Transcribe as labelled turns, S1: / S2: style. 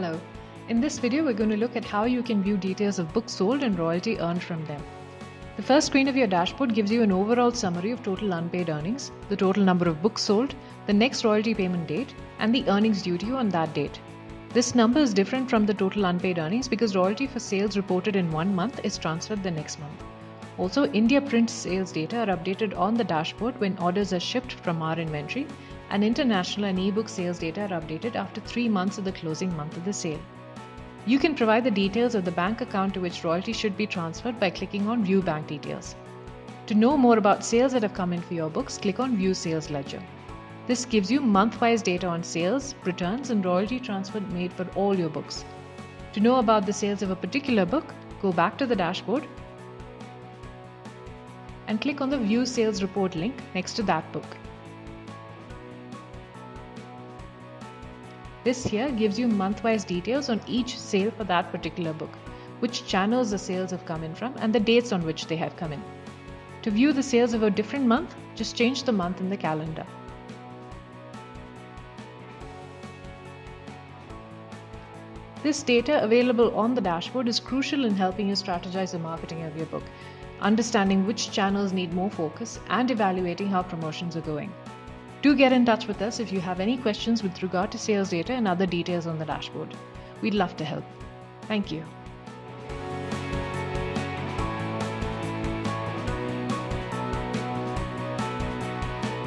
S1: Hello. In this video, we're going to look at how you can view details of books sold and royalty earned from them. The first screen of your dashboard gives you an overall summary of total unpaid earnings, the total number of books sold, the next royalty payment date, and the earnings due to you on that date. This number is different from the total unpaid earnings because royalty for sales reported in 1 month is transferred the next month. Also, India print sales data are updated on the dashboard when orders are shipped from our inventory, and international and ebook sales data are updated after 3 months of the closing month of the sale. You can provide the details of the bank account to which royalty should be transferred by clicking on View Bank Details. To know more about sales that have come in for your books, click on View Sales Ledger. This gives you month-wise data on sales, returns, and royalty transfer made for all your books. To know about the sales of a particular book, go back to the dashboard and click on the View Sales Report link next to that book. This here gives you month-wise details on each sale for that particular book, which channels the sales have come in from, and the dates on which they have come in. To view the sales of a different month, just change the month in the calendar. This data available on the dashboard is crucial in helping you strategize the marketing of your book, understanding which channels need more focus, and evaluating how promotions are going. Do get in touch with us if you have any questions with regard to sales data and other details on the dashboard. We'd love to help. Thank you.